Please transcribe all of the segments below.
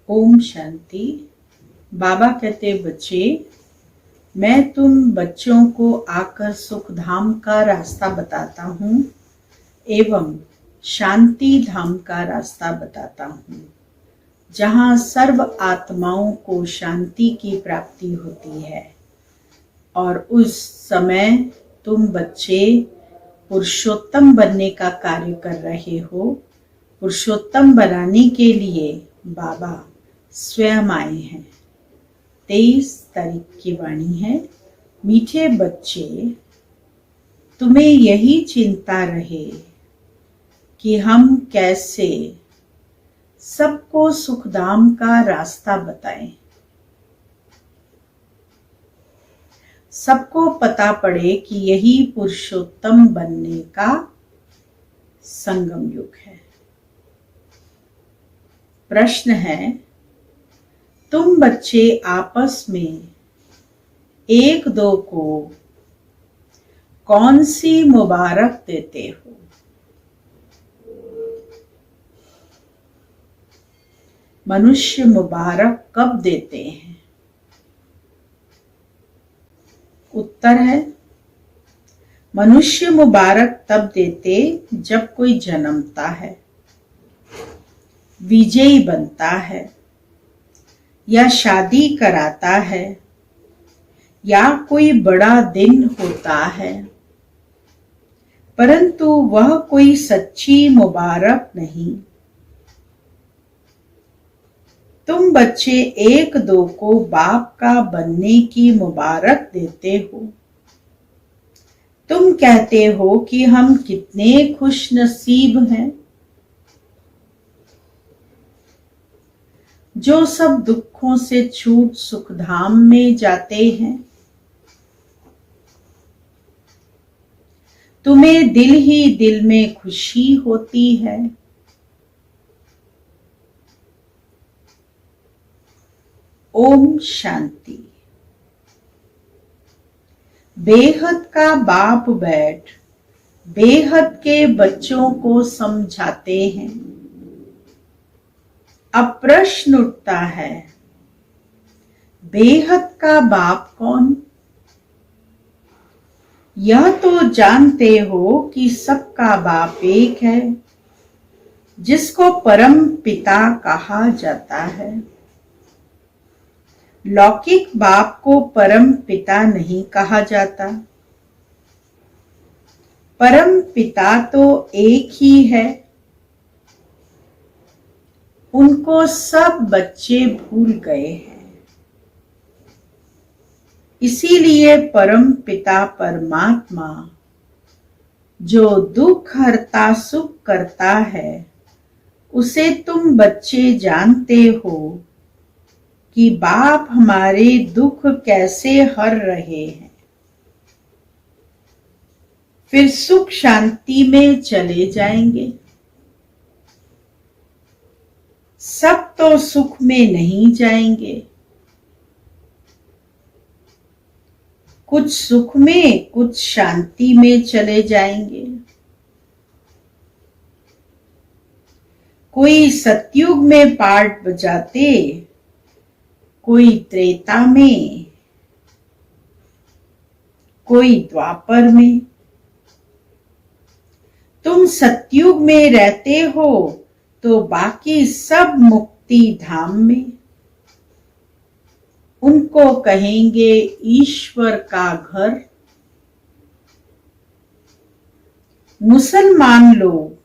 ओम शांति। बाबा कहते बच्चे, मैं तुम बच्चों को आकर सुख धाम का रास्ता बताता हूँ एवं शांति धाम का रास्ता बताता हूँ, जहाँ सर्व आत्माओं को शांति की प्राप्ति होती है। और उस समय तुम बच्चे पुरुषोत्तम बनने का कार्य कर रहे हो। पुरुषोत्तम बनाने के लिए बाबा स्वयं आए हैं। 23 तारीख की वाणी है। मीठे बच्चे, तुम्हें यही चिंता रहे कि हम कैसे सबको सुखधाम का रास्ता बताएं, सबको पता पड़े कि यही पुरुषोत्तम बनने का संगम युग है। प्रश्न है, तुम बच्चे आपस में एक दो को कौन सी मुबारक देते हो? मनुष्य मुबारक कब देते हैं? उत्तर है, मनुष्य मुबारक तब देते जब कोई जन्मता है, विजयी बनता है, या शादी कराता है, या कोई बड़ा दिन होता है, परंतु वह कोई सच्ची मुबारक नहीं। तुम बच्चे एक दो को बाप का बनने की मुबारक देते हो। तुम कहते हो कि हम कितने खुश नसीब हैं, जो सब दुखों से छूट सुखधाम में जाते हैं। तुम्हें दिल ही दिल में खुशी होती है। ओम शांति। बेहद का बाप बैठ बेहद के बच्चों को समझाते हैं। अब प्रश्न उठता है, बेहद का बाप कौन? यह तो जानते हो कि सबका बाप एक है, जिसको परम पिता कहा जाता है। लौकिक बाप को परम पिता नहीं कहा जाता। परम पिता तो एक ही है। उनको सब बच्चे भूल गए हैं। इसीलिए परम पिता परमात्मा जो दुख हरता सुख करता है, उसे तुम बच्चे जानते हो कि बाप हमारे दुख कैसे हर रहे हैं। फिर सुख शांति में चले जाएंगे। सब तो सुख में नहीं जाएंगे, कुछ सुख में कुछ शांति में चले जाएंगे। कोई सतयुग में पाठ बजाते, कोई त्रेता में, कोई द्वापर में। तुम सतयुग में रहते हो तो बाकी सब मुक्ति धाम में। उनको कहेंगे ईश्वर का घर। मुसलमान लोग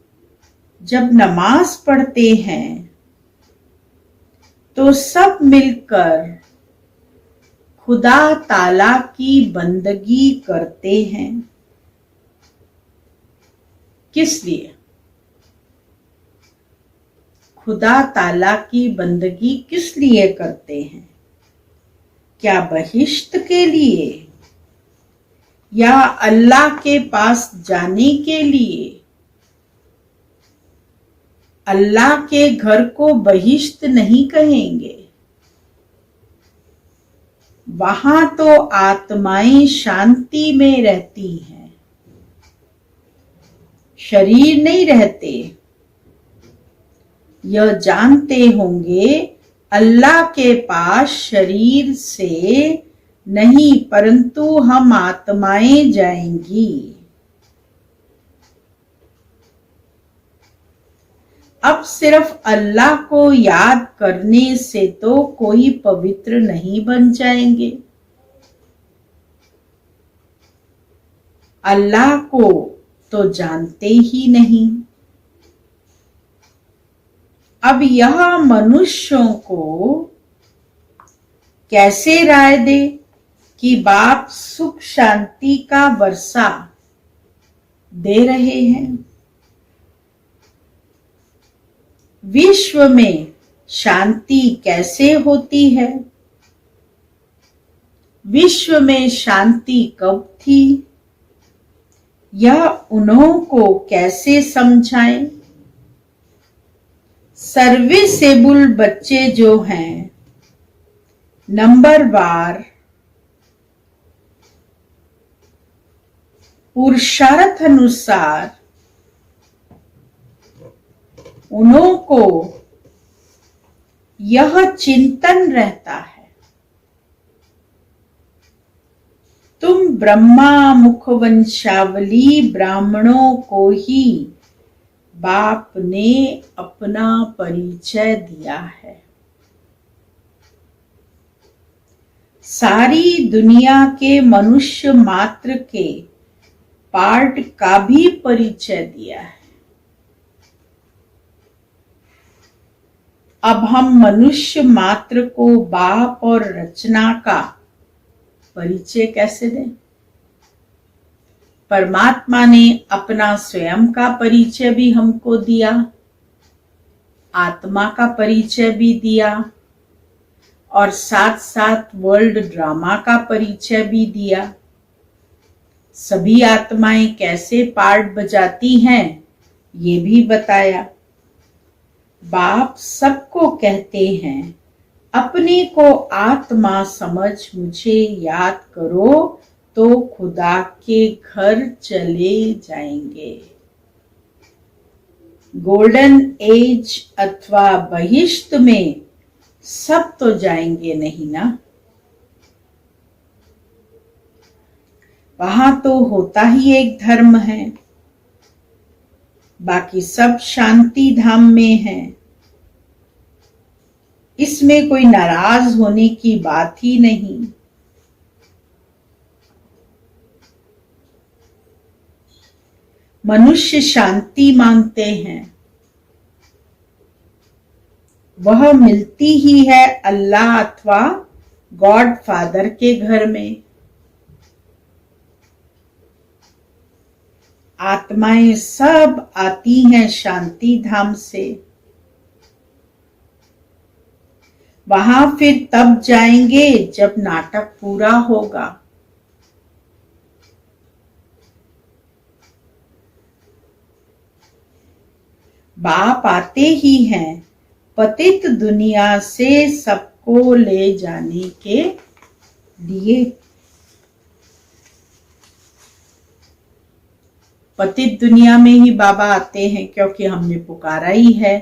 जब नमाज पढ़ते हैं तो सब मिलकर खुदा ताला की बंदगी करते हैं। किस लिए? खुदा ताला की बंदगी किस लिए करते हैं? क्या बहिश्त के लिए या अल्लाह के पास जाने के लिए? अल्लाह के घर को बहिश्त नहीं कहेंगे। वहां तो आत्माएं शांति में रहती हैं, शरीर नहीं रहते। यह जानते होंगे अल्लाह के पास शरीर से नहीं परंतु हम आत्माएं जाएंगी। अब सिर्फ अल्लाह को याद करने से तो कोई पवित्र नहीं बन जाएंगे। अल्लाह को तो जानते ही नहीं। अब यह मनुष्यों को कैसे राय दे कि बाप सुख शांति का वर्षा दे रहे हैं। विश्व में शांति कैसे होती है? विश्व में शांति कब थी? यह उन्हों को कैसे समझाएं? सर्विसेबल बच्चे जो हैं, नंबरवार पुरुषार्थ अनुसार उन्हों को यह चिंतन रहता है, तुम ब्रह्मा मुखवंशावली ब्राह्मणों को ही बाप ने अपना परिचय दिया है। सारी दुनिया के मनुष्य मात्र के पार्ट का भी परिचय दिया है। अब हम मनुष्य मात्र को बाप और रचना का परिचय कैसे दें? परमात्मा ने अपना स्वयं का परिचय भी हमको दिया, आत्मा का परिचय भी दिया और साथ साथ वर्ल्ड ड्रामा का परिचय भी दिया। सभी आत्माएं कैसे पार्ट बजाती हैं ये भी बताया। बाप सबको कहते हैं, अपने को आत्मा समझ मुझे याद करो तो खुदा के घर चले जाएंगे। गोल्डन एज अथवा बहिश्त में सब तो जाएंगे नहीं ना। वहां तो होता ही एक धर्म है, बाकी सब शांति धाम में है। इसमें कोई नाराज होने की बात ही नहीं। मनुष्य शांति मांगते हैं, वह मिलती ही है अल्लाह अथवा गॉड फादर के घर में। आत्माएं सब आती हैं शांति धाम से। वहां फिर तब जाएंगे जब नाटक पूरा होगा। बाप आते ही हैं पतित दुनिया से सबको ले जाने के लिए। पतित दुनिया में ही बाबा आते हैं क्योंकि हमने पुकारा ही है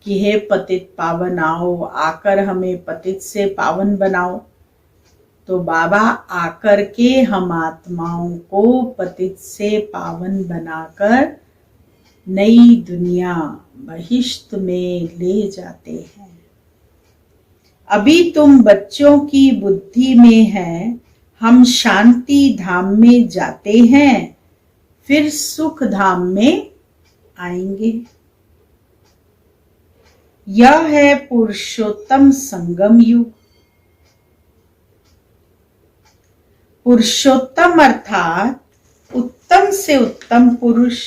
कि हे पतित पावन आओ, आकर हमें पतित से पावन बनाओ। तो बाबा आकर के हम आत्माओं को पतित से पावन बनाकर नई दुनिया बहिश्त में ले जाते हैं। अभी तुम बच्चों की बुद्धि में है, हम शांति धाम में जाते हैं फिर सुख धाम में आएंगे। यह है पुरुषोत्तम संगम युग। पुरुषोत्तम अर्थात उत्तम से उत्तम पुरुष।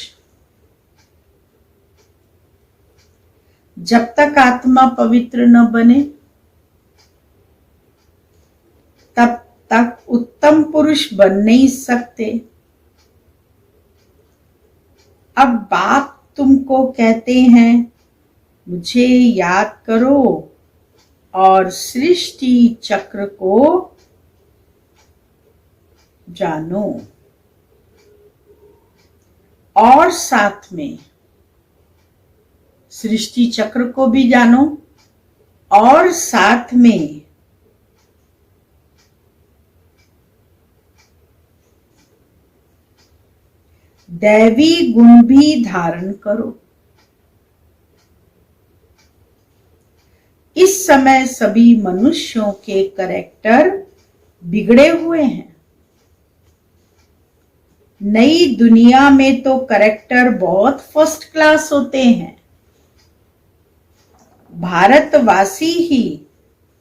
जब तक आत्मा पवित्र न बने तब तक उत्तम पुरुष बन नहीं सकते। अब बाप तुमको कहते हैं मुझे याद करो और सृष्टि चक्र को जानो, और साथ में सृष्टि चक्र को भी जानो और साथ में दैवी गुण भी धारण करो। इस समय सभी मनुष्यों के कैरेक्टर बिगड़े हुए हैं। नई दुनिया में तो कैरेक्टर बहुत फर्स्ट क्लास होते हैं। भारतवासी ही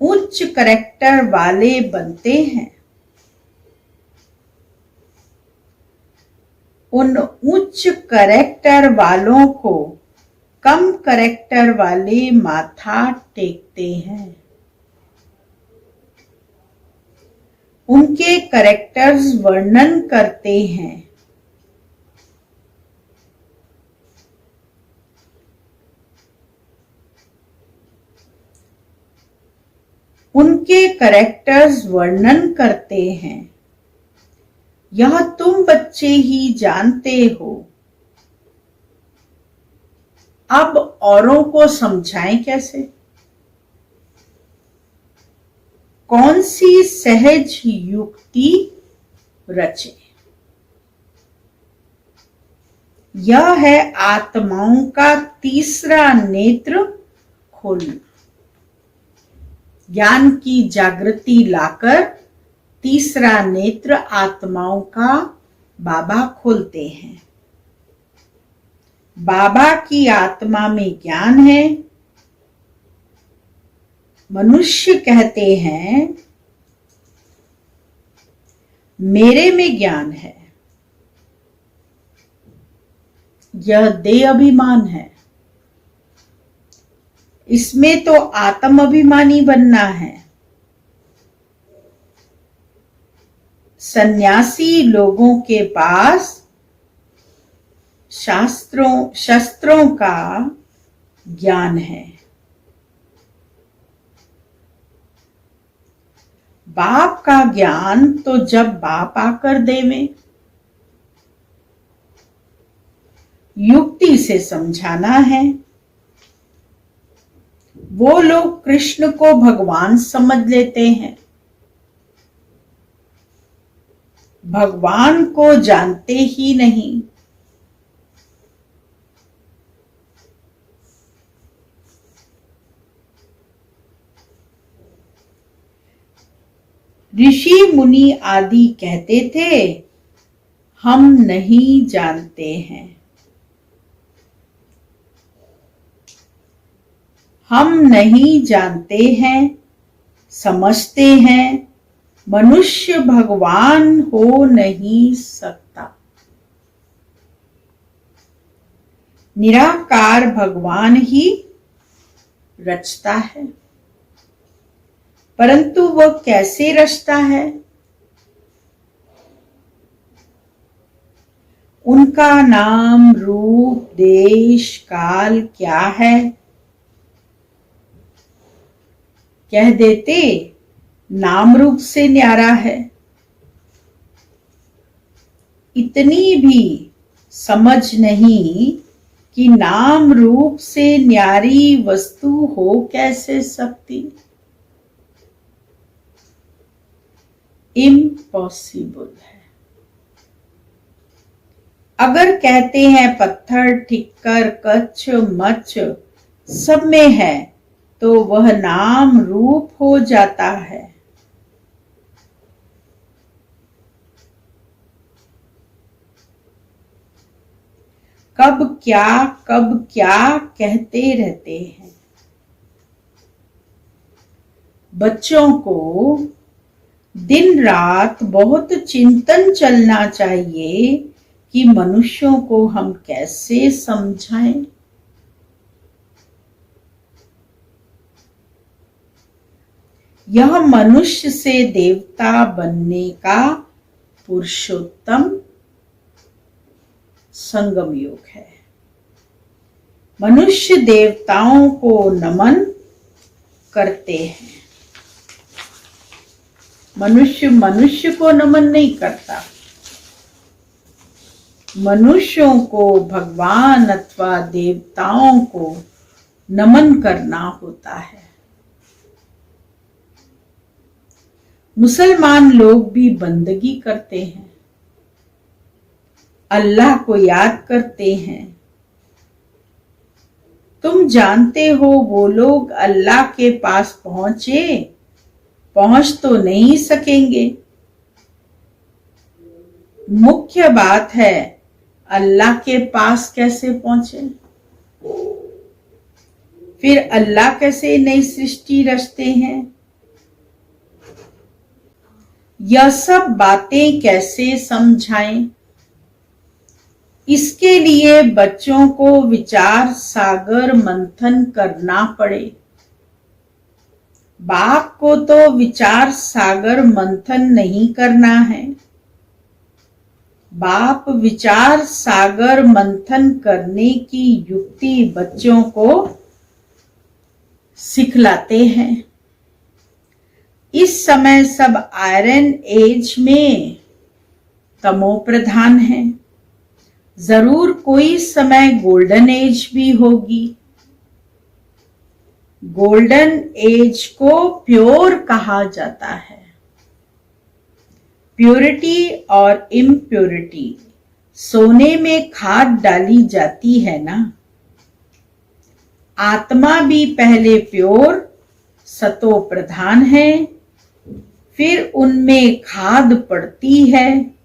उच्च कैरेक्टर वाले बनते हैं। उन उच्च कैरेक्टर वालों को कम कैरेक्टर वाले माथा टेकते हैं। उनके कैरेक्टर्स वर्णन करते हैं। उनके कैरेक्टर्स वर्णन करते हैं। यह तुम बच्चे ही जानते हो। अब औरों को समझाएं कैसे? कौन सी सहज युक्ति रचे? यह है आत्माओं का तीसरा नेत्र खोलना। ज्ञान की जागृति लाकर तीसरा नेत्र आत्माओं का बाबा खोलते हैं। बाबा की आत्मा में ज्ञान है। मनुष्य कहते हैं मेरे में ज्ञान है। यह देह अभिमान है। इसमें तो आत्म अभिमानी बनना है। सन्यासी लोगों के पास शस्त्रों का ज्ञान है। बाप का ज्ञान तो जब बाप आकर देवे। युक्ति से समझाना है। वो लोग कृष्ण को भगवान समझ लेते हैं। भगवान को जानते ही नहीं। ऋषि मुनि आदि कहते थे हम नहीं जानते हैं। हम नहीं जानते हैं, समझते हैं मनुष्य भगवान हो नहीं सकता। निराकार भगवान ही रचता है। परंतु वह कैसे रचता है? उनका नाम, रूप, देश, काल क्या है? कह देते नाम रूप से न्यारा है। इतनी भी समझ नहीं कि नाम रूप से न्यारी वस्तु हो कैसे सकती। इम्पॉसिबल है। अगर कहते हैं पत्थर, ठिक्कर, कच्छ, मच्छ सब में है तो वह नाम रूप हो जाता है। कब क्या कहते रहते हैं। बच्चों को दिन रात बहुत चिंतन चलना चाहिए कि मनुष्यों को हम कैसे समझाएं। यह मनुष्य से देवता बनने का पुरुषोत्तम संगम योग है। मनुष्य देवताओं को नमन करते हैं। मनुष्य को नमन नहीं करता। मनुष्यों को भगवान अथवा देवताओं को नमन करना होता है। मुसलमान लोग भी बंदगी करते हैं, अल्लाह को याद करते हैं। तुम जानते हो वो लोग अल्लाह के पास पहुंच तो नहीं सकेंगे। मुख्य बात है अल्लाह के पास कैसे पहुंचे, फिर अल्लाह कैसे नई सृष्टि रचते हैं, यह सब बातें कैसे समझाएं। इसके लिए बच्चों को विचार सागर मंथन करना पड़े। बाप को तो विचार सागर मंथन नहीं करना है। बाप विचार सागर मंथन करने की युक्ति बच्चों को सिखलाते हैं। इस समय सब आयरन एज में तमो प्रधान है। जरूर कोई समय गोल्डन एज भी होगी। गोल्डन एज को प्योर कहा जाता है। प्योरिटी और इम्प्योरिटी, सोने में खाद डाली जाती है ना। आत्मा भी पहले प्योर सतो प्रधान है, फिर उनमें खाद पड़ती है।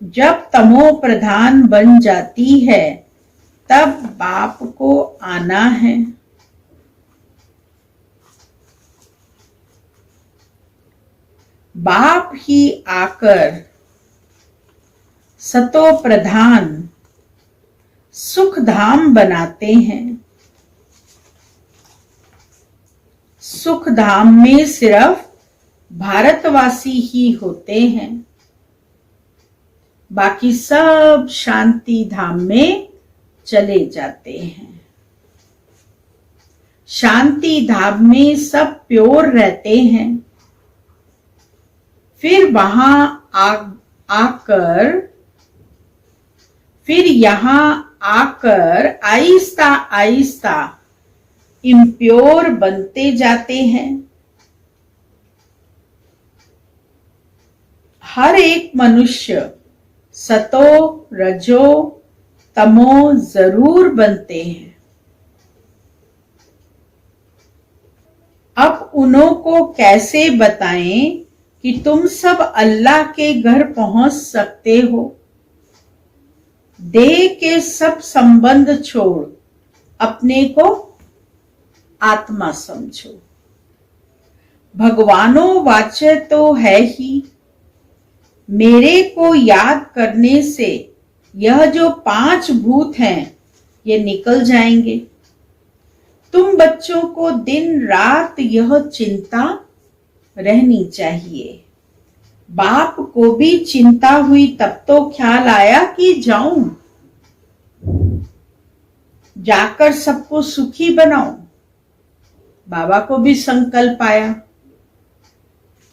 जब तमो प्रधान बन जाती है तब बाप को आना है। बाप ही आकर सतो प्रधान सुख धाम बनाते हैं। सुख धाम में सिर्फ भारतवासी ही होते हैं, बाकी सब शांति धाम में चले जाते हैं। शांति धाम में सब प्योर रहते हैं। फिर वहां आकर फिर यहां आकर आहिस्ता आहिस्ता इम्प्योर बनते जाते हैं। हर एक मनुष्य सतो रजो तमो जरूर बनते हैं। अब उन्हों को कैसे बताएं कि तुम सब अल्लाह के घर पहुंच सकते हो। देह के सब संबंध छोड़ अपने को आत्मा समझो। भगवानो वाच्य तो है ही। मेरे को याद करने से यह जो 5 भूत हैं ये निकल जाएंगे। तुम बच्चों को दिन रात यह चिंता रहनी चाहिए। बाप को भी चिंता हुई तब तो ख्याल आया कि जाऊं, जाकर सबको सुखी बनाऊं। बाबा को भी संकल्प आया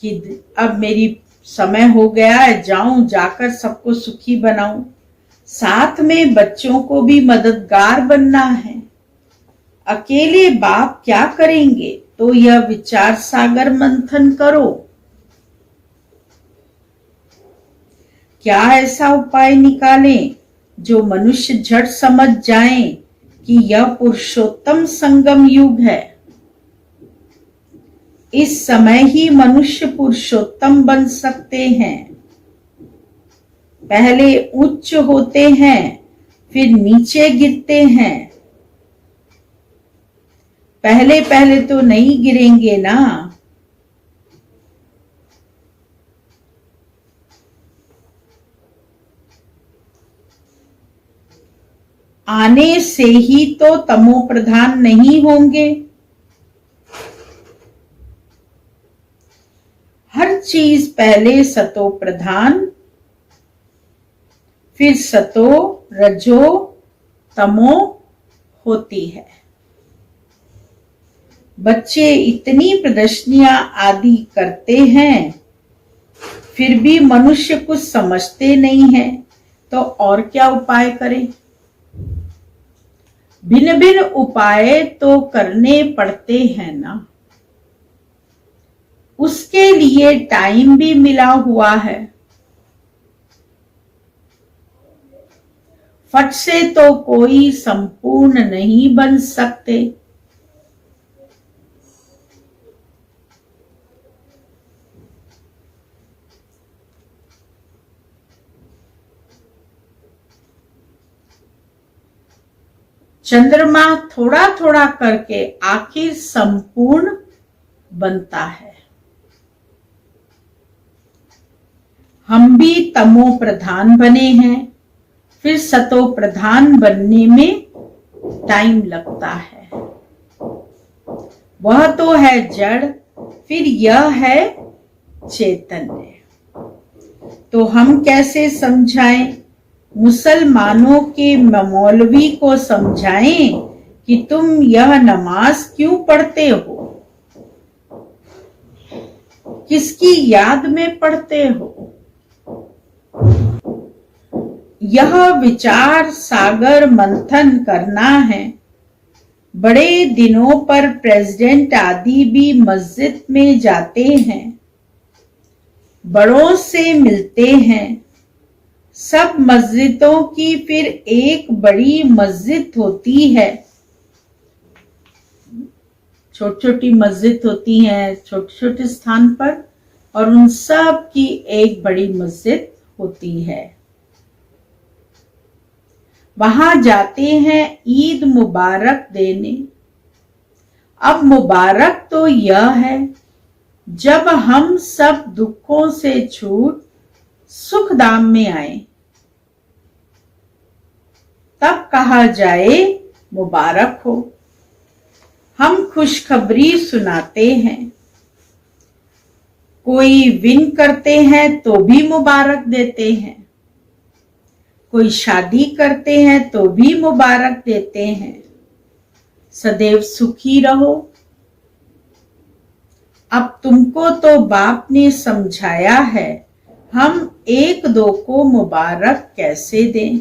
कि अब मेरी समय हो गया है, जाऊं, जाकर सबको सुखी बनाऊं। साथ में बच्चों को भी मददगार बनना है। अकेले बाप क्या करेंगे, तो यह विचार सागर मंथन करो। क्या ऐसा उपाय निकालें जो मनुष्य झट समझ जाएं कि यह पुरुषोत्तम संगम युग है। इस समय ही मनुष्य पुरुषोत्तम बन सकते हैं। पहले उच्च होते हैं, फिर नीचे गिरते हैं। पहले पहले तो नहीं गिरेंगे ना। आने से ही तो तमो प्रधान नहीं होंगे। हर चीज पहले सतो प्रधान, फिर सतो रजो तमो होती है। बच्चे इतनी प्रदर्शनियां आदि करते हैं, फिर भी मनुष्य कुछ समझते नहीं है, तो और क्या उपाय करें। भिन्न भिन्न उपाय तो करने पड़ते हैं ना। उसके लिए टाइम भी मिला हुआ है। फट से तो कोई संपूर्ण नहीं बन सकते। चंद्रमा थोड़ा थोड़ा करके आखिर संपूर्ण बनता है। हम भी तमो प्रधान बने हैं, फिर सतो प्रधान बनने में टाइम लगता है। वह तो है जड़, फिर यह है चैतन्य। तो हम कैसे समझाएं? मुसलमानों के मौलवी को समझाएं कि तुम यह नमाज क्यों पढ़ते हो, किसकी याद में पढ़ते हो? यह विचार सागर मंथन करना है। बड़े दिनों पर प्रेसिडेंट आदि भी मस्जिद में जाते हैं, बड़ों से मिलते हैं। सब मस्जिदों की फिर एक बड़ी मस्जिद होती है। छोटी छोटी मस्जिद होती हैं छोटे छोटे स्थान पर, और उन सब की एक बड़ी मस्जिद होती है। वहां जाते हैं ईद मुबारक देने। अब मुबारक तो यह है जब हम सब दुखों से छूट सुख धाम में आए, तब कहा जाए मुबारक हो। हम खुशखबरी सुनाते हैं, कोई विन करते हैं तो भी मुबारक देते हैं, कोई शादी करते हैं तो भी मुबारक देते हैं। सदैव सुखी रहो। अब तुमको तो बाप ने समझाया है, हम एक दो को मुबारक कैसे दें?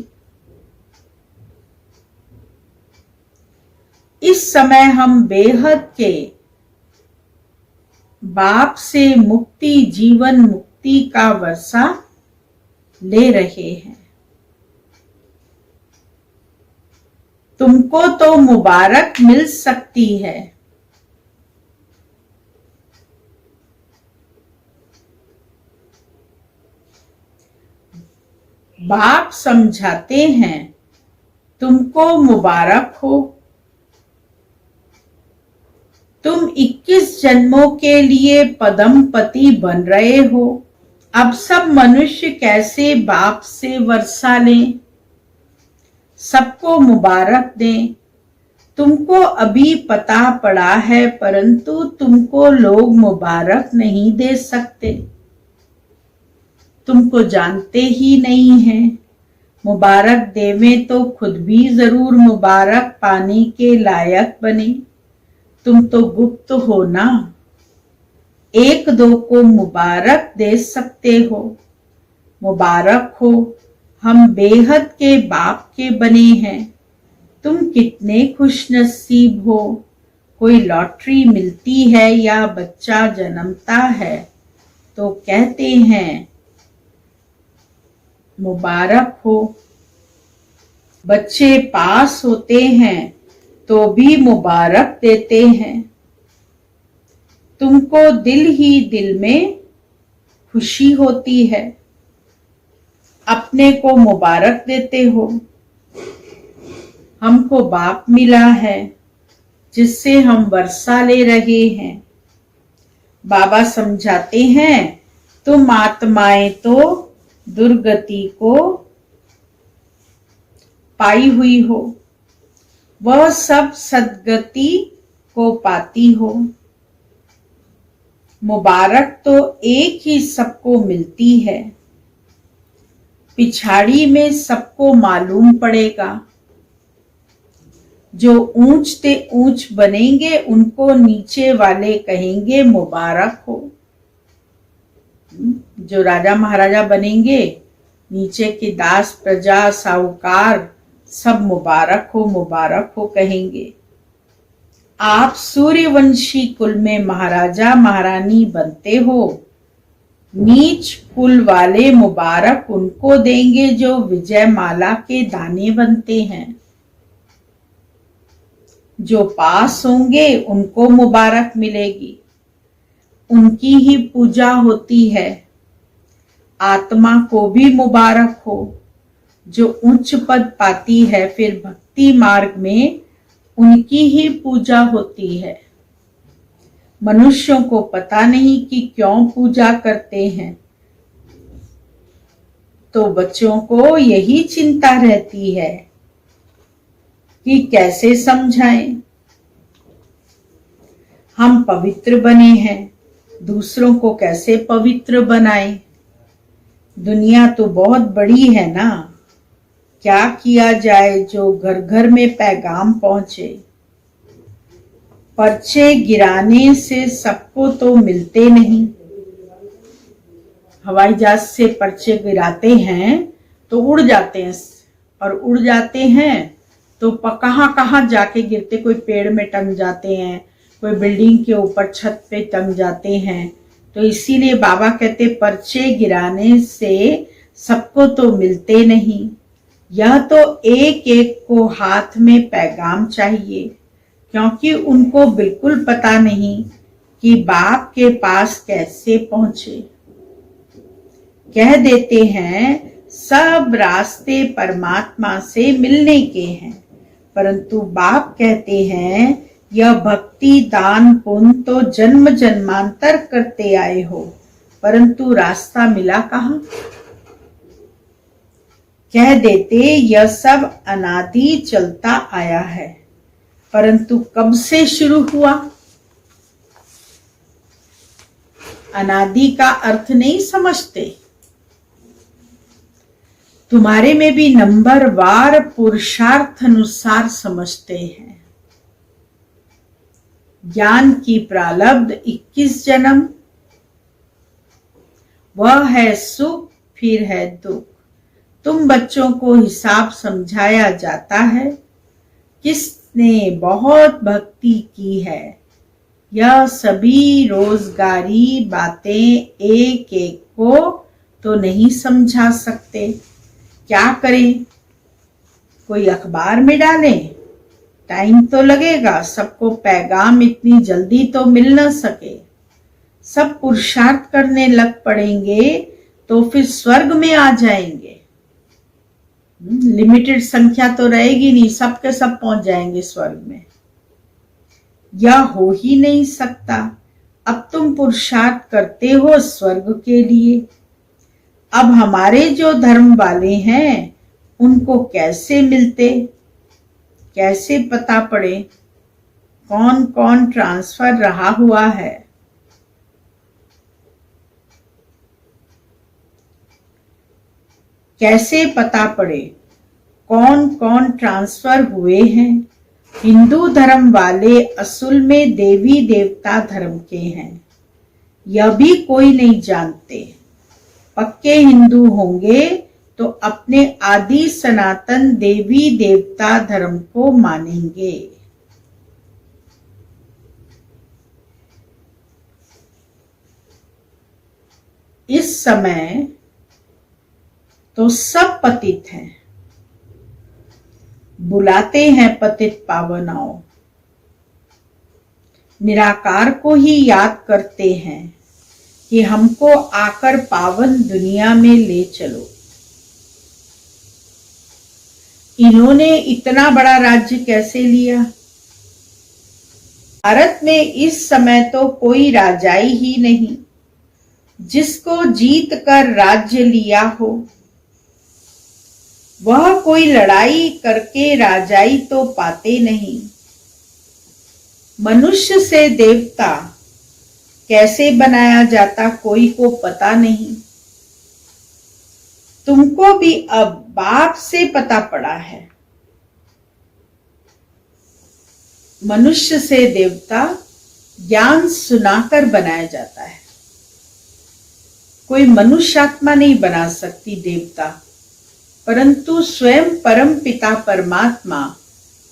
इस समय हम बेहद के बाप से मुक्ति, जीवन मुक्ति का वर्षा ले रहे हैं। तुमको तो मुबारक मिल सकती है। बाप समझाते हैं, तुमको मुबारक हो। तुम 21 जन्मों के लिए पदमपति बन रहे हो। अब सब मनुष्य कैसे बाप से वर्षा लें, सबको मुबारक दें। तुमको अभी पता पड़ा है, परंतु तुमको लोग मुबारक नहीं दे सकते। तुमको जानते ही नहीं हैं। मुबारक देवें तो खुद भी जरूर मुबारक पाने के लायक बने। तुम तो गुप्त हो ना, एक दो को मुबारक दे सकते हो। मुबारक हो, हम बेहद के बाप के बने हैं। तुम कितने खुशनसीब हो। कोई लॉटरी मिलती है या बच्चा जन्मता है तो कहते हैं मुबारक हो। बच्चे पास होते हैं तो भी मुबारक देते हैं। तुमको दिल ही दिल में खुशी होती है, अपने को मुबारक देते हो। हमको बाप मिला है जिससे हम वर्षा ले रहे हैं। बाबा समझाते हैं, तुम आत्माएं तो दुर्गति को पाई हुई हो, वह सब सद्गति को पाती हो। मुबारक तो एक ही सबको मिलती है, पिछाड़ी में सबको मालूम पड़ेगा। जो ऊंच ते ऊंच बनेंगे उनको नीचे वाले कहेंगे मुबारक हो। जो राजा महाराजा बनेंगे, नीचे की दास प्रजा साहूकार सब मुबारक हो कहेंगे। आप सूर्यवंशी कुल में महाराजा महारानी बनते हो। नीच कुल वाले मुबारक उनको देंगे जो विजय माला के दाने बनते हैं। जो पास होंगे उनको मुबारक मिलेगी, उनकी ही पूजा होती है। आत्मा को भी मुबारक हो जो उच्च पद पाती है, फिर भक्ति मार्ग में उनकी ही पूजा होती है। मनुष्यों को पता नहीं कि क्यों पूजा करते हैं, तो बच्चों को यही चिंता रहती है कि कैसे समझाएं। हम पवित्र बने हैं, दूसरों को कैसे पवित्र बनाएं। दुनिया तो बहुत बड़ी है ना, क्या किया जाए जो घर घर में पैगाम पहुंचे। पर्चे गिराने से सबको तो मिलते नहीं। हवाई जहाज से पर्चे गिराते हैं तो उड़ जाते हैं, और उड़ जाते हैं तो कहाँ कहाँ जाके गिरते। कोई पेड़ में टंग जाते हैं, कोई बिल्डिंग के ऊपर छत पे टंग जाते हैं। तो इसीलिए बाबा कहते पर्चे गिराने से सबको तो मिलते नहीं। यह तो एक एक को हाथ में पैगाम चाहिए, क्योंकि उनको बिल्कुल पता नहीं कि बाप के पास कैसे पहुंचे। कह देते हैं सब रास्ते परमात्मा से मिलने के हैं, परंतु बाप कहते हैं यह भक्ति दान पुण्य तो जन्म जन्मांतर करते आए हो, परंतु रास्ता मिला कहाँ। कह देते यह सब अनादि चलता आया है, परंतु कब से शुरू हुआ। अनादि का अर्थ नहीं समझते। तुम्हारे में भी नंबर वार पुरुषार्थ अनुसार समझते हैं। ज्ञान की प्रारब्ध 21 जन्म, वह है सुख फिर है दुख। तुम बच्चों को हिसाब समझाया जाता है, किसने बहुत भक्ति की है। यह सभी रोजगारी बातें एक एक को तो नहीं समझा सकते। क्या करें, कोई अखबार में डालें, टाइम तो लगेगा। सबको पैगाम इतनी जल्दी तो मिल न सके। सब पुरुषार्थ करने लग पड़ेंगे तो फिर स्वर्ग में आ जाएंगे। लिमिटेड संख्या तो रहेगी नहीं, सबके सब पहुंच जाएंगे स्वर्ग में। यह हो ही नहीं सकता। अब तुम पुरुषार्थ करते हो स्वर्ग के लिए। अब हमारे जो धर्म वाले हैं उनको कैसे मिलते, कैसे पता पड़े कौन कौन ट्रांसफर रहा हुआ है। कैसे पता पड़े कौन कौन ट्रांसफर हुए हैं। हिंदू धर्म वाले असल में देवी देवता धर्म के हैं, यह भी कोई नहीं जानते। पक्के हिंदू होंगे तो अपने आदि सनातन देवी देवता धर्म को मानेंगे। इस समय तो सब पतित हैं, बुलाते हैं पतित पावनाओं। निराकार को ही याद करते हैं कि हमको आकर पावन दुनिया में ले चलो। इन्होंने इतना बड़ा राज्य कैसे लिया। भारत में इस समय तो कोई राजाई ही नहीं जिसको जीत कर राज्य लिया हो। वह कोई लड़ाई करके राजाई तो पाते नहीं। मनुष्य से देवता कैसे बनाया जाता कोई को पता नहीं। तुमको भी अब बाप से पता पड़ा है। मनुष्य से देवता ज्ञान सुनाकर बनाया जाता है। कोई मनुष्य आत्मा नहीं बना सकती देवता, परंतु स्वयं परम पिता परमात्मा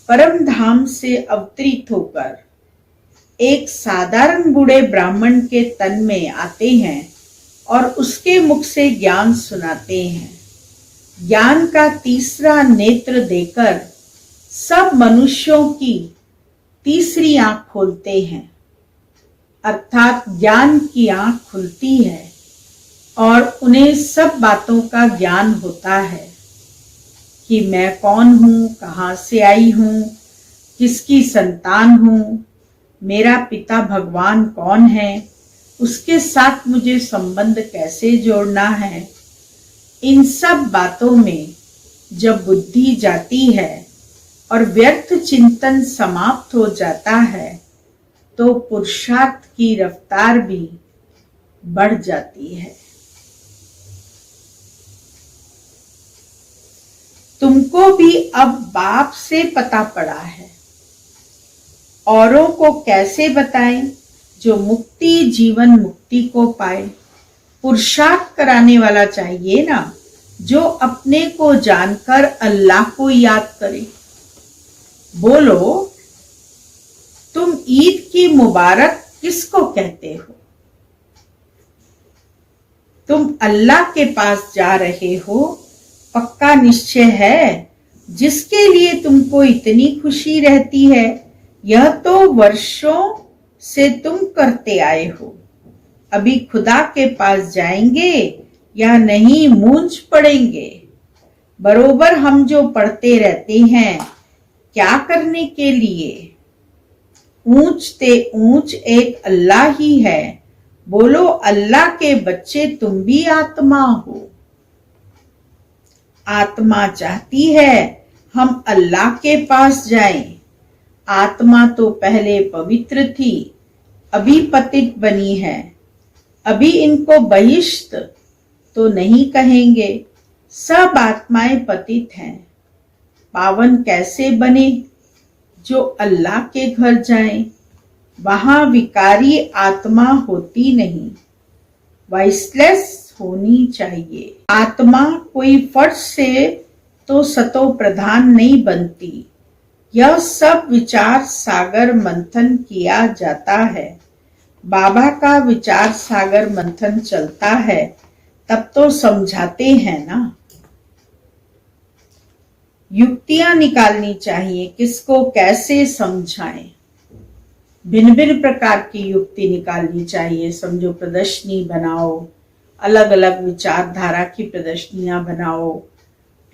परम धाम से अवतरित होकर एक साधारण बूढ़े ब्राह्मण के तन में आते हैं और उसके मुख से ज्ञान सुनाते हैं। ज्ञान का तीसरा नेत्र देकर सब मनुष्यों की तीसरी आंख खोलते हैं, अर्थात ज्ञान की आंख खुलती है और उन्हें सब बातों का ज्ञान होता है कि मैं कौन हूँ, कहाँ से आई हूँ, किसकी संतान हूँ, मेरा पिता भगवान कौन है, उसके साथ मुझे संबंध कैसे जोड़ना है। इन सब बातों में जब बुद्धि जाती है और व्यर्थ चिंतन समाप्त हो जाता है तो पुरुषार्थ की रफ्तार भी बढ़ जाती है। तुमको भी अब बाप से पता पड़ा है। औरों को कैसे बताएं जो मुक्ति जीवन मुक्ति को पाए। पुरुषार्थ कराने वाला चाहिए ना, जो अपने को जानकर अल्लाह को याद करे। बोलो, तुम ईद की मुबारक किसको कहते हो? तुम अल्लाह के पास जा रहे हो, पक्का निश्चय है। जिसके लिए तुमको इतनी खुशी रहती है, यह तो वर्षों से तुम करते आए हो। अभी खुदा के पास जाएंगे या नहीं मूंझ पड़ेंगे। बरोबर हम जो पढ़ते रहते हैं, क्या करने के लिए? ऊंच ते ऊंच एक अल्लाह ही है। बोलो, अल्लाह के बच्चे तुम भी आत्मा हो। आत्मा चाहती है हम अल्लाह के पास जाएं। आत्मा तो पहले पवित्र थी, अभी पतित बनी है। अभी इनको बहिष्ठ तो नहीं कहेंगे, सब आत्माएं पतित हैं। पावन कैसे बने? जो अल्लाह के घर जाएं, वहां विकारी आत्मा होती नहीं, वाइसलेस होनी चाहिए। आत्मा कोई फर्ज से तो सतो प्रधान नहीं बनती। यह सब विचार सागर मंथन किया जाता है। बाबा का विचार सागर मंथन चलता है, तब तो समझाते हैं ना। युक्तियां निकालनी चाहिए, किसको कैसे समझाएं। भिन्न भिन्न प्रकार की युक्ति निकालनी चाहिए। समझो, प्रदर्शनी बनाओ, अलग अलग विचारधारा की प्रदर्शनियां बनाओ,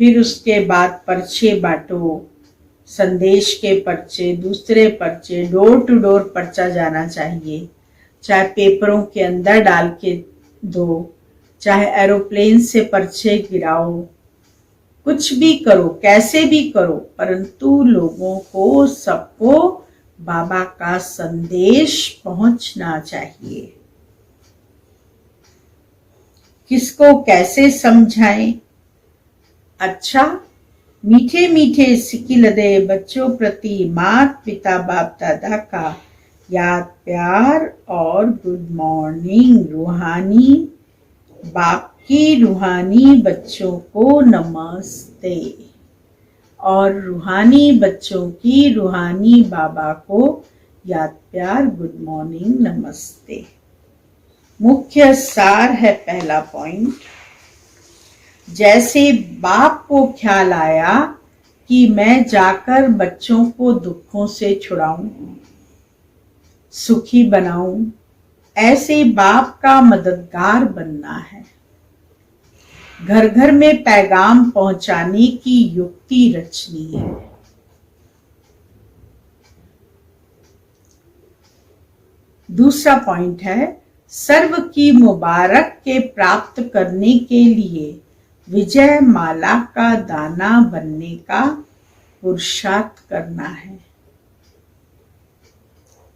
फिर उसके बाद पर्चे बांटो, संदेश के पर्चे, दूसरे पर्चे, डोर टू डोर पर्चा जाना चाहिए। चाहे पेपरों के अंदर डाल के दो, चाहे एरोप्लेन से पर्चे गिराओ, कुछ भी करो, कैसे भी करो, परंतु लोगों को, सबको बाबा का संदेश पहुंचना चाहिए। किसको कैसे समझाएं? अच्छा, मीठे मीठे सिकिलदे बच्चों प्रति माता पिता बाप दादा का याद प्यार और गुड मॉर्निंग। रूहानी बाप की रूहानी बच्चों को नमस्ते और रूहानी बच्चों की रूहानी बाबा को याद प्यार गुड मॉर्निंग नमस्ते। मुख्य सार है पहला पॉइंट। जैसे बाप को ख्याल आया कि मैं जाकर बच्चों को दुखों से छुड़ाऊं, सुखी बनाऊं, ऐसे बाप का मददगार बनना है। घर घर में पैगाम पहुंचाने की युक्ति रचनी है। दूसरा पॉइंट है, सर्व की मुबारक के प्राप्त करने के लिए विजय माला का दाना बनने का पुरुषार्थ करना है,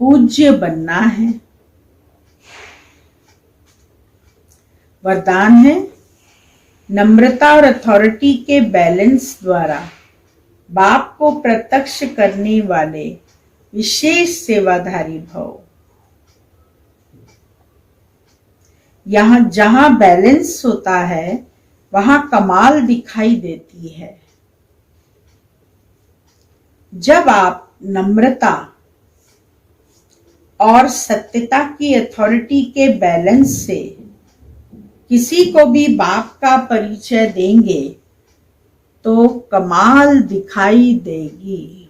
पूज्य बनना है। वरदान है, नम्रता और अथॉरिटी के बैलेंस द्वारा बाप को प्रत्यक्ष करने वाले विशेष सेवाधारी भव। यहाँ जहां बैलेंस होता है वहां कमाल दिखाई देती है। जब आप नम्रता और सत्यता की अथॉरिटी के बैलेंस से किसी को भी बाप का परिचय देंगे तो कमाल दिखाई देगी।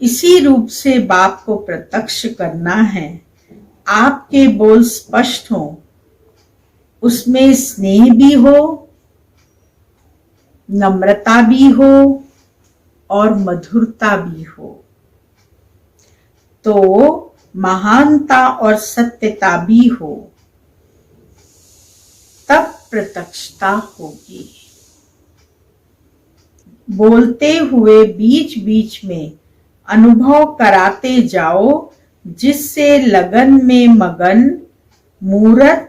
इसी रूप से बाप को प्रत्यक्ष करना है। आपके बोल स्पष्ट हो, उसमें स्नेह भी हो, नम्रता भी हो और मधुरता भी हो, तो महानता और सत्यता भी हो, तब प्रत्यक्षता होगी। बोलते हुए बीच बीच में अनुभव कराते जाओ, जिससे लगन में मगन मूर्त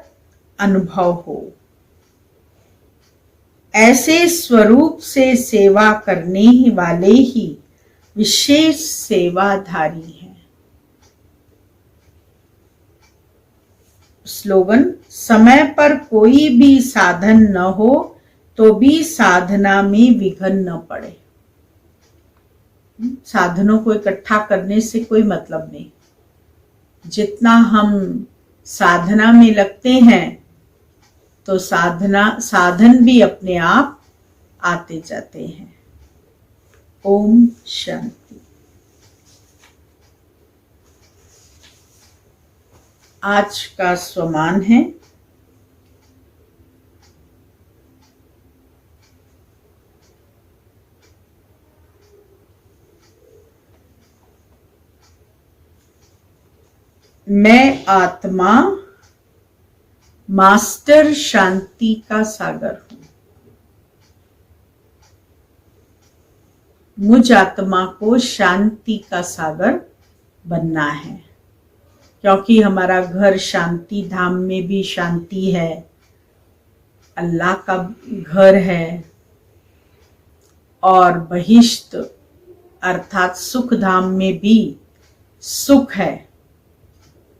अनुभव हो। ऐसे स्वरूप से सेवा करने वाले ही विशेष सेवाधारी हैं। स्लोगन: समय पर कोई भी साधन न हो तो भी साधना में विघ्न न पड़े। साधनों को इकट्ठा करने से कोई मतलब नहीं। जितना हम साधना में लगते हैं तो साधन भी अपने आप आते जाते हैं। ओम शांति। आज का स्वमान है: मैं आत्मा मास्टर शांति का सागर हूं। मुझ आत्मा को शांति का सागर बनना है, क्योंकि हमारा घर शांति धाम में भी शांति है, अल्लाह का घर है, और बहिष्ठ अर्थात सुख धाम में भी सुख है।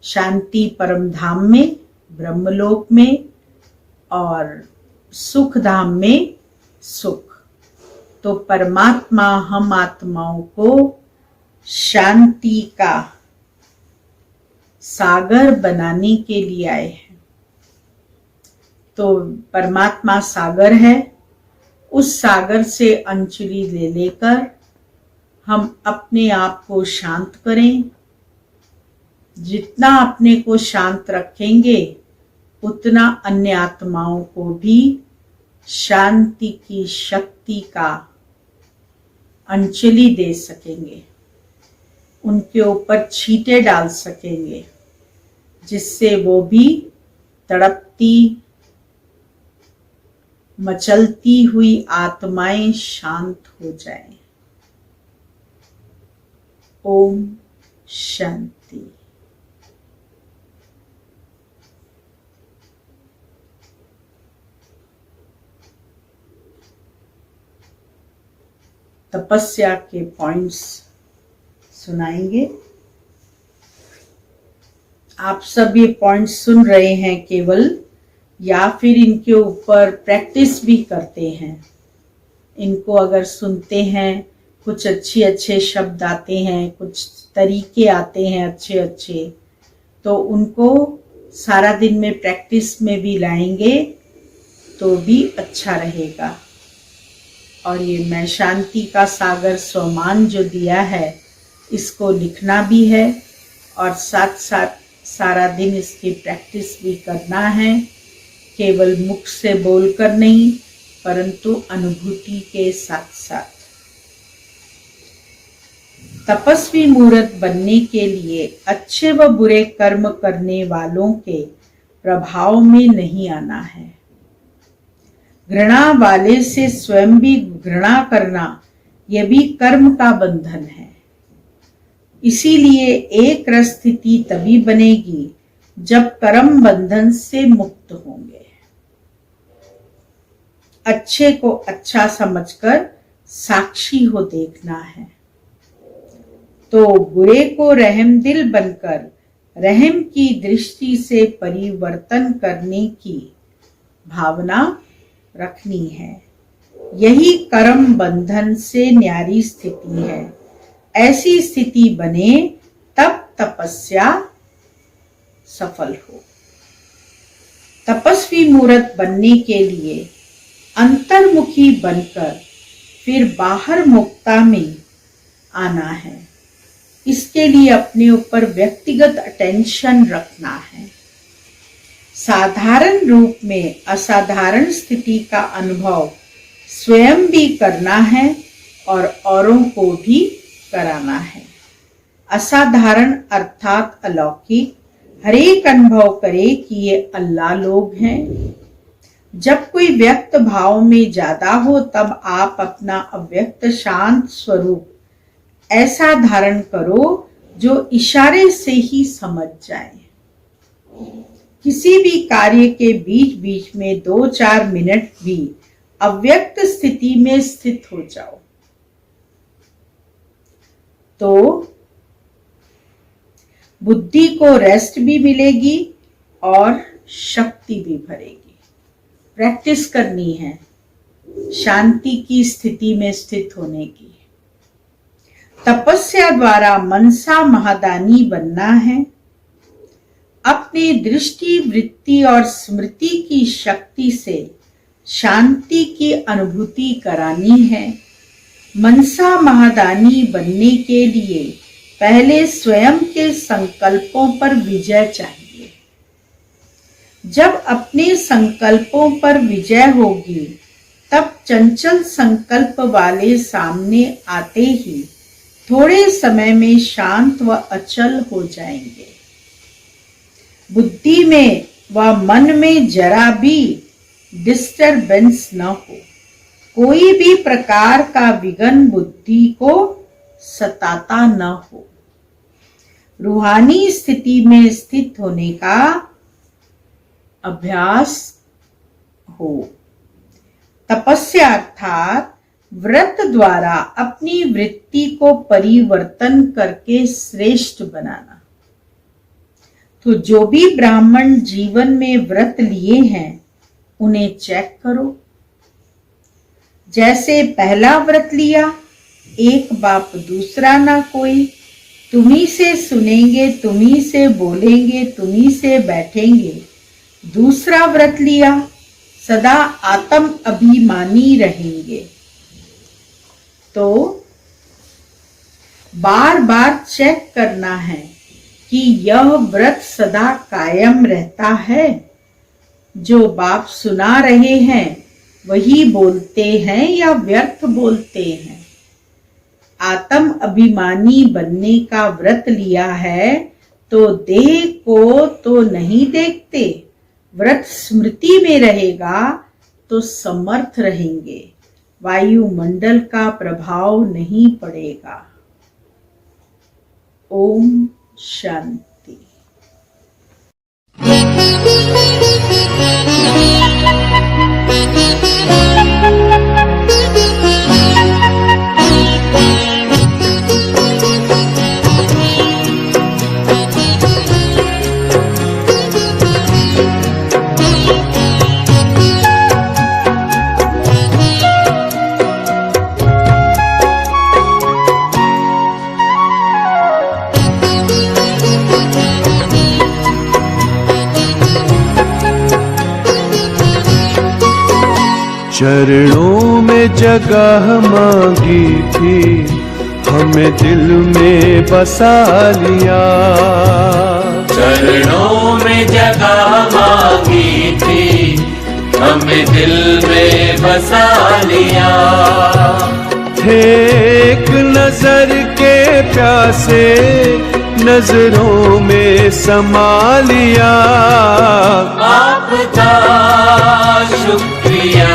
शांति परम धाम में, ब्रह्मलोक में, और सुख धाम में सुख। तो परमात्मा हम आत्माओं को शांति का सागर बनाने के लिए आए हैं। तो परमात्मा सागर है, उस सागर से अंजलि ले लेकर हम अपने आप को शांत करें। जितना अपने को शांत रखेंगे उतना अन्य आत्माओं को भी शांति की शक्ति का अंजलि दे सकेंगे, उनके ऊपर छींटे डाल सकेंगे, जिससे वो भी तड़पती मचलती हुई आत्माएं शांत हो जाएं। ओम शांति। तपस्या के पॉइंट्स सुनाएंगे। आप सब ये पॉइंट्स सुन रहे हैं केवल, या फिर इनके ऊपर प्रैक्टिस भी करते हैं? इनको अगर सुनते हैं, कुछ अच्छे शब्द आते हैं, कुछ तरीके आते हैं अच्छे, तो उनको सारा दिन में प्रैक्टिस में भी लाएंगे तो भी अच्छा रहेगा। और ये मैं शांति का सागर स्वमान जो दिया है, इसको लिखना भी है और साथ साथ सारा दिन इसकी प्रैक्टिस भी करना है। केवल मुख से बोलकर नहीं, परंतु अनुभूति के साथ साथ। तपस्वी मूर्त बनने के लिए अच्छे व बुरे कर्म करने वालों के प्रभाव में नहीं आना है। घृणा वाले से स्वयं भी घृणा करना, यह भी कर्म का बंधन है। इसीलिए एक रस स्थिति तभी बनेगी जब कर्म बंधन से मुक्त होंगे। अच्छे को अच्छा समझकर साक्षी हो देखना है, तो बुरे को रहम दिल बनकर रहम की दृष्टि से परिवर्तन करने की भावना रखनी है। यही कर्म बंधन से न्यारी स्थिति है। ऐसी स्थिति बने तब तपस्या सफल हो। तपस्वी मूर्त बनने के लिए अंतर्मुखी बनकर फिर बाहर मुक्ता में आना है। इसके लिए अपने ऊपर व्यक्तिगत अटेंशन रखना है। साधारण रूप में असाधारण स्थिति का अनुभव स्वयं भी करना है और औरों को भी कराना है। असाधारण अर्थात अलौकिक हर एक अनुभव करे कि ये अल्लाह लोग हैं। जब कोई व्यक्त भाव में ज्यादा हो तब आप अपना अव्यक्त शांत स्वरूप ऐसा धारण करो जो इशारे से ही समझ जाए। किसी भी कार्य के बीच बीच में 2-4 मिनट भी अव्यक्त स्थिति में स्थित हो जाओ तो बुद्धि को रेस्ट भी मिलेगी और शक्ति भी भरेगी। प्रैक्टिस करनी है शांति की स्थिति में स्थित होने की। तपस्या द्वारा मनसा महादानी बनना है। अपनी दृष्टि, वृत्ति और स्मृति की शक्ति से शांति की अनुभूति करानी है। मनसा महादानी बनने के लिए पहले स्वयं के संकल्पों पर विजय चाहिए। जब अपने संकल्पों पर विजय होगी तब चंचल संकल्प वाले सामने आते ही थोड़े समय में शांत व अचल हो जाएंगे। बुद्धि में व मन में जरा भी डिस्टरबेंस न हो। कोई भी प्रकार का विघ्न बुद्धि को सताता न हो। रूहानी स्थिति में स्थित होने का अभ्यास हो। तपस्या अर्थात व्रत द्वारा अपनी वृत्ति को परिवर्तन करके श्रेष्ठ बनाना। तो जो भी ब्राह्मण जीवन में व्रत लिए हैं उन्हें चेक करो। जैसे पहला व्रत लिया, एक बाप दूसरा ना कोई, तुम्ही से सुनेंगे, तुम्ही से बोलेंगे, तुम्ही से बैठेंगे। दूसरा व्रत लिया, सदा आत्म अभिमानी रहेंगे। तो बार बार चेक करना है कि यह व्रत सदा कायम रहता है। जो बाप सुना रहे हैं वही बोलते हैं या व्यर्थ बोलते हैं। आत्म अभिमानी बनने का व्रत लिया है तो देह को तो नहीं देखते। व्रत स्मृति में रहेगा तो समर्थ रहेंगे। वायुमंडल का प्रभाव नहीं पड़ेगा। ओम शांति। चरणों में जगह मांगी थी, हमें दिल में बसा लिया। चरणों में जगह मांगी थी, हमें दिल में बसा लिया। थे एक नजर के प्यासे, नजरों में समा लिया। आपका शुक्रिया,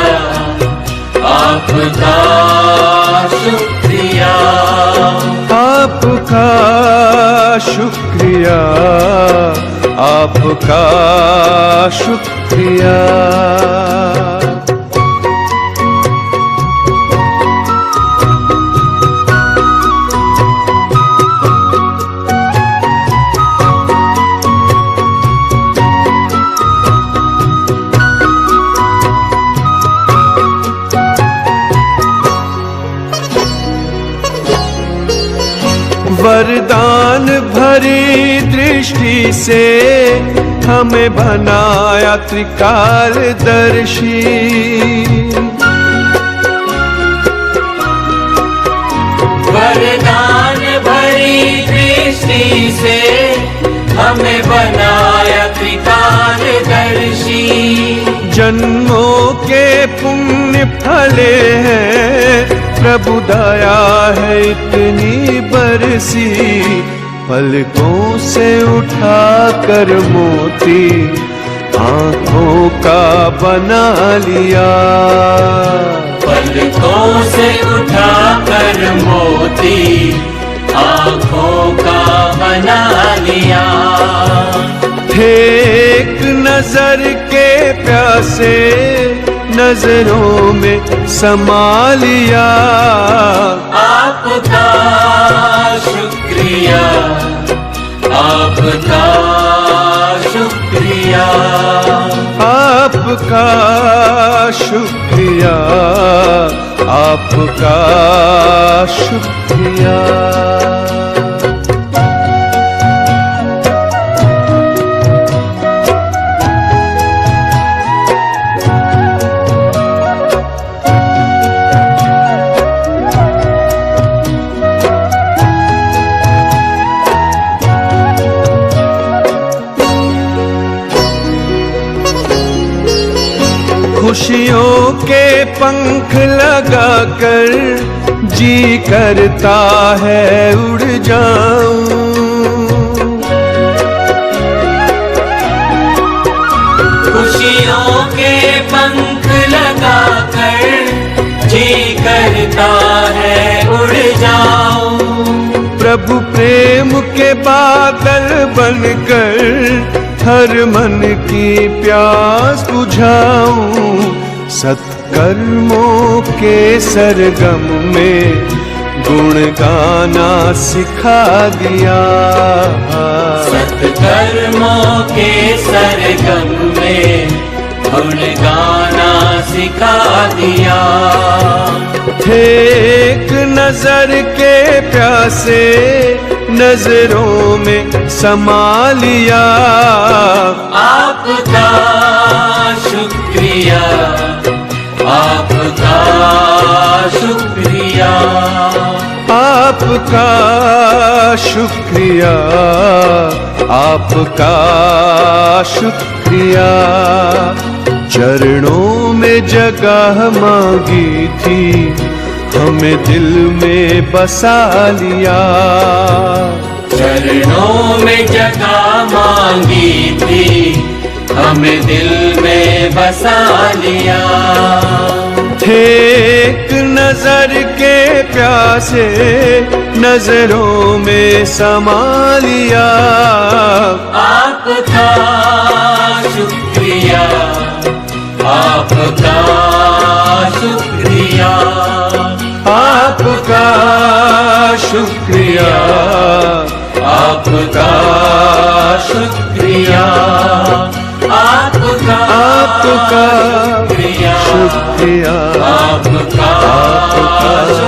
आपका शुक्रिया, आपका शुक्रिया, आपका शुक्रिया। वरदान भर तुम्हारी दृष्टि से हमें बनाया त्रिकालदर्शी। वरदान भरी दृष्टि से हमें बनाया त्रिकालदर्शी। जन्मों के पुण्य फले हैं, प्रभु दया है इतनी बरसी। पलकों से उठा कर मोती आंखों का बना लिया। पलकों से उठा कर मोती आंखों का बना लिया। थे एक नजर के प्यासे, नजरों में समा लिया। आपका शुक्रिया, आपका शुक्रिया, आपका शुक्रिया, आपका शुक्रिया। खुशियों के पंख लगाकर जी करता है उड़ जाऊं। खुशियों के पंख लगाकर जी करता है उड़ जाऊं। प्रभु प्रेम के बादल बनकर हर मन की प्यास बुझाऊं। सत्कर्मों के सरगम में गुण गाना सिखा दिया। सत्कर्मों के सरगम में गुण गाना सिखा दिया। थे एक नजर के प्यासे, नजरों में समा लिया। आपका शुक्रिया, आपका शुक्रिया, आपका शुक्रिया, आपका शुक्रिया। चरणों में जगह मांगी थी, हमें दिल में बसा लिया। चरणों में जगह मांगी थी, हमें दिल में बसा लिया। थे एक नजर के प्यासे, नजरों में समा लिया। आपका शुक्रिया, आपका शुक्रिया, आपका शुक्रिया, आपका शुक्रिया, आपका आपका शुक्रिया, शुक्रिया, आपका आपका